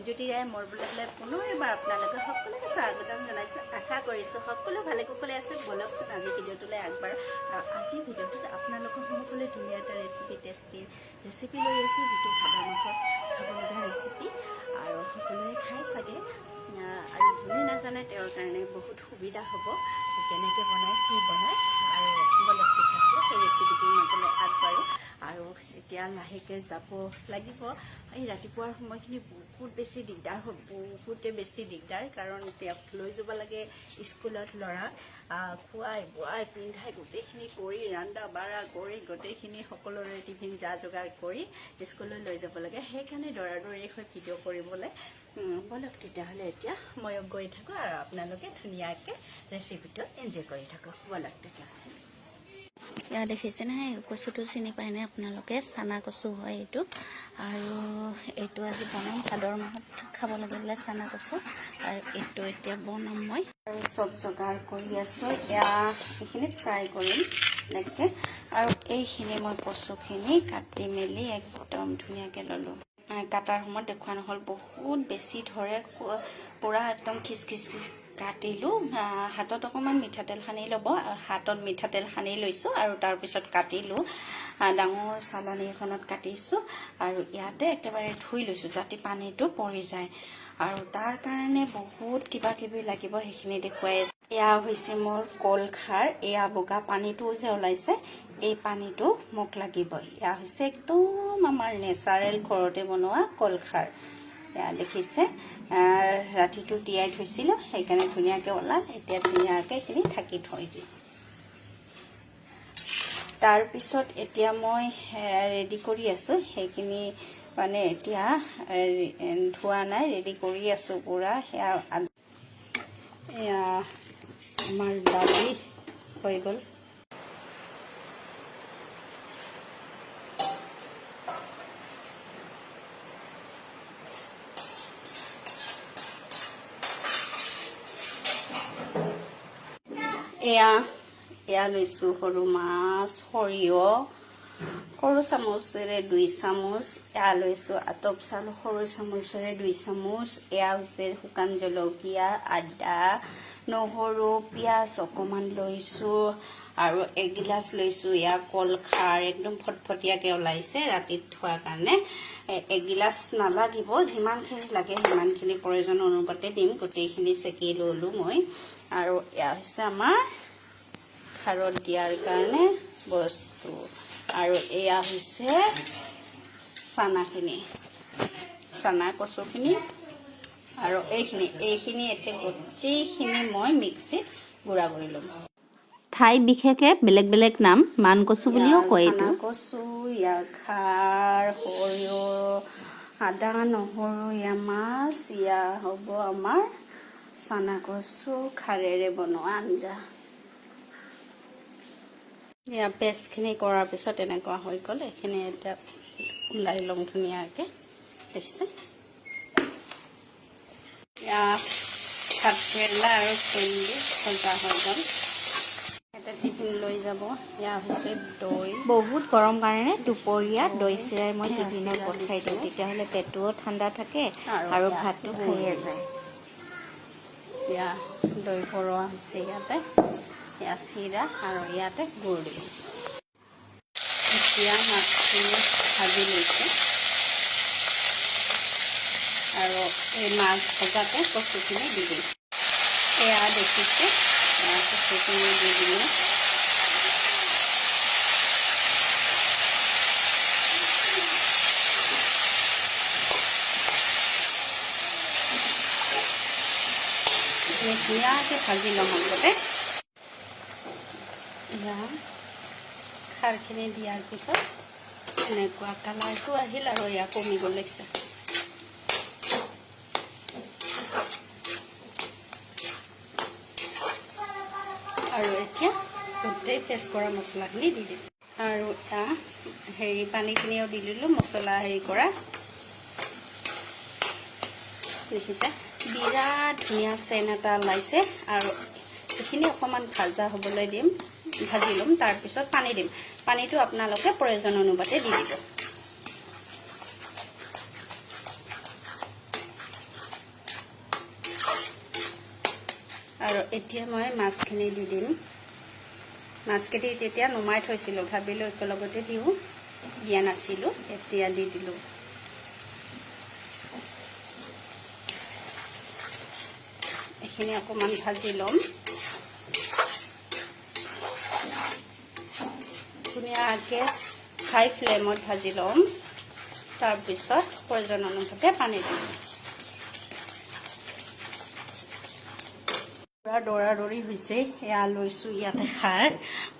মঞ্জুতি ৰায় মোৰ ব্লগলৈ পুনৰ এবাৰ আপোনালোকে সকলোকে স্বাগতম জনাইছোঁ। আশা কৰিছোঁ সকলো ভালে কুশলে আছে। বলকচোন আজি ভিডিঅ'টোলৈ আগবাঢ়ো। আৰু আজি ভিডিঅ'টোত আপোনালোকৰ সন্মুখলৈ ধুনীয়া এটা টেষ্টি ৰেচিপি লৈ আহিছোঁ, যিটো ভাদ মাহত খাবলগা ৰেচিপি আৰু সকলোৱে খাই চাগে। আৰু যোনে নাজানে তেওঁৰ কাৰণে বহুত সুবিধা হ'ব, কেনেকৈ বনায় কি বনায়। আৰু বলক তেতিয়াহ'লে সেই ৰেচিপিটোৰ মাজলৈ আগবাঢ়ো। আৰু এতিয়া লাহেকৈ যাব লাগিব। এই ৰাতিপুৱাৰ সময়খিনি বহুত বেছি দিগদাৰ হ'ব, বহুতে বেছি দিগদাৰ, কাৰণ তেওঁক লৈ যাব লাগে স্কুলত ল'ৰাক খুৱাই বোৱাই পিন্ধাই গোটেইখিনি কৰি ৰন্ধা বাঢ়া কৰি গোটেইখিনি সকলোৰে টিফিন যা যোগাৰ কৰি স্কুললৈ লৈ যাব লাগে। সেইকাৰণে দৌৰি হৈ ভিডিঅ' কৰিবলৈ বলক তেতিয়াহ'লে এতিয়া মই গৈ থাকোঁ আৰু আপোনালোকে ধুনীয়াকৈ ৰেচিপিটো এনজয় কৰি থাকক। বলক তেতিয়াহ'লে। ইয়াত দেখিছে নহয়, কচুটো চিনি পায়নে আপোনালোকে? চানা কচু হয় এইটো। আৰু এইটো আজি বনাম, ভাদৰ মাহত খাবলগীয়া বোলে চানা কচু। আৰু এইটো এতিয়া বনাম মই। আৰু চব যোগাৰ কৰি আছোঁ, এয়া এইখিনি ফ্ৰাই কৰিম এনেকৈ। আৰু এইখিনি মই কচুখিনি কাটি মেলি একদম ধুনীয়াকৈ ল'লোঁ। কাটাৰ সময়ত দেখুওৱা নহ'ল, বহুত বেছি ধৰে, পূৰা একদম খিচ কাটিলোঁ। হাতত অকণমান মিঠাতেল সানি ল'ব, হাতত মিঠাতেল সানি লৈছোঁ আৰু তাৰপিছত কাটিলোঁ। ডাঙৰ চালনী এখনত কাটিছোঁ আৰু ইয়াতে একেবাৰে ধুই লৈছোঁ যাতে পানীটো পৰি যায়। আৰু তাৰ কাৰণে বহুত কিবা কিবি লাগিব, সেইখিনি দেখুৱাই আছে। এয়া হৈছে মোৰ কল খাৰ, এয়া বগা পানীটো যে ওলাইছে এই পানীটো মোক লাগিব। এয়া হৈছে একদম আমাৰ নেচাৰেল ঘৰতে বনোৱা কল খাৰ। এয়া দেখিছে, ৰাতিটো তিয়াই থৈছিলোঁ, সেইকাৰণে ধুনীয়াকৈ ওলাল। এতিয়া ধুনীয়াকৈ এইখিনি ঢাকি থৈ দিওঁ। তাৰপিছত এতিয়া মই ৰেডি কৰি আছোঁ, সেইখিনি মানে এতিয়া ধোৱা নাই, ৰেডি কৰি আছোঁ পূৰা। সেয়া এয়া আমাৰ দালি হৈ গ'ল। এয়া লৈছোঁ সৰু মাছ, সৰিয়হ সৰু চামুচেৰে 2 চামুচ। এয়া লৈছোঁ আতপ চাউল সৰু চামুচেৰে 2 চামুচ। এয়া হৈছে শুকান জলকীয়া, আদা, নহৰু, পিঁয়াজ অকণমান লৈছোঁ। আৰু 1 গিলাচ লৈছোঁ এয়া কল খাৰ, একদম ফটফটীয়াকৈ ওলাইছে ৰাতিত থোৱাৰ কাৰণে। 1 গিলাচ নালাগিব, যিমানখিনি লাগে সিমানখিনি প্ৰয়োজন অনুপাতে দিম। গোটেইখিনি চেকি ল'লোঁ মই। আৰু এয়া হৈছে আমাৰ খাৰত দিয়াৰ কাৰণে বস্তু। আৰু এয়া হৈছে চানাখিনি, চানা কচুখিনি। আৰু এইখিনি এতিয়া গোটেইখিনি মই মিক্সিত গুড়া কৰি ল'ম। ঠাই বিশেষে বেলেগ বেলেগ নাম, মান কচু বুলিও কয় এইটো। চানা কচু, ইয়া খাৰ, সৰিয়হ, আদা, নহৰু, ইয়া মাছ, ইয়া হ'ব আমাৰ চানা কচু খাৰেৰে বনোৱা আঞ্জা। এয়া পেষ্টখিনি কৰাৰ পিছত এনেকুৱা হৈ গ'ল। এইখিনি এতিয়া ওলাই ল'ম ধুনীয়াকৈ, দেখিছে। এয়া ভাত কেৰেলা আৰু ভেন্দি ভজা হৈ গ'ল। এটা টিফিন লৈ যাব। এয়া হৈছে দৈ। বহুত গৰম কাৰণে দুপৰীয়া দৈ চিৰাই মই টিফিনত পঠাই দিওঁ, তেতিয়াহ'লে পেটটোও ঠাণ্ডা থাকে আৰু ভাতটো খায়ে যায়। এয়া দৈ ভৰোৱা হৈছে ইয়াতে, এয়া চিৰা আৰু ইয়াতে গুড় দিম। এতিয়া মাছখিনি ভাজি লৈছোঁ আৰু এই মাছ ভজাতে কচুখিনি দি দিম। এয়া দেখিছে, কচুখিনি দি দিলোঁ। ধুনীয়াকৈ ভাজি ল'ম আগতে। এয়া খাৰখিনি দিয়াৰ পিছত এনেকুৱা কালাৰটো আহিল আৰু এয়া কমিব লাগিছে। আৰু এতিয়া গোটেই পেষ্ট কৰা মছলাখিনি দি দিম। আৰু এয়া পানীখিনিও দি দিলোঁ, মছলা কৰা। দেখিছে, বিৰাট ধুনীয়া চেন এটা ওলাইছে। আৰু এইখিনি অকণমান ভাজা হ'বলৈ দিম, ভাজি ল'ম, তাৰপিছত পানী দিম। পানীটো আপোনালোকে প্ৰয়োজন অনুপাতে দি দিব। আৰু এতিয়া মই মাছখিনি দি দিম মাছখিনি তেতিয়া নুমাই থৈছিলোঁ ভাবিলোঁ একেলগতে দিওঁ দিয়া নাছিলোঁ এতিয়া দি দিলোঁ এইখিনি অকণমান ভাজি ল'ম ধুনীয়াকৈ হাই ফ্লেমত ভাজি ল'ম তাৰপিছত প্ৰয়োজন অনুসাৰে পানী দিম পুৰা দৌৰা-দৌৰি হৈছে এয়া লৈছোঁ ইয়াতে খাৰ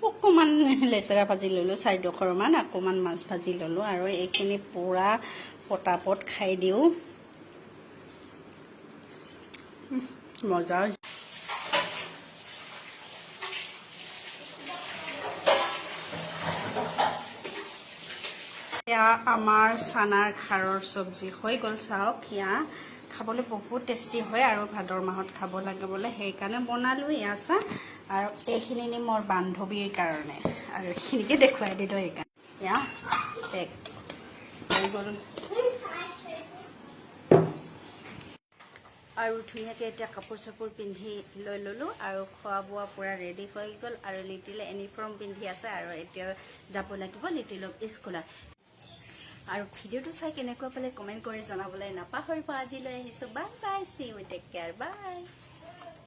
অকণমান লেচেৰা ভাজি ল'লোঁ 4-4মান অকণমান মাছ ভাজি ল'লোঁ আৰু এইখিনি পুৰা পটাপট খাই দিওঁ মজা এয়া আমাৰ চানাৰ খাৰৰ চব্জি হৈ গ'ল চাওক এয়া খাবলৈ বহুত টেষ্টি হয় আৰু ভাদৰ মাহত খাব লাগে বোলে সেইকাৰণে বনালোঁ এয়া চা আৰু এইখিনি নি মোৰ বান্ধৱীৰ কাৰণে আৰু এইখিনিকে দেখুৱাই দিলোঁ সেইকাৰণে এয়া পেক হৈ গ'ল আৰু ধুনীয়াকৈ এতিয়া কাপোৰ চাপোৰ পিন্ধি লৈ ল'লোঁ আৰু খোৱা বোৱা পূৰা ৰেডি হৈ গ'ল আৰু লিটিলে ইউনিফৰ্ম পিন্ধি আছে আৰু এতিয়া যাব লাগিব লিটিলক স্কুলত আৰু ভিডিঅ'টো চাই কেনেকুৱা পালে কমেণ্ট কৰি জনাবলৈ নাপাহৰিব আজিলৈ আহিছোঁ bye bye see you take care by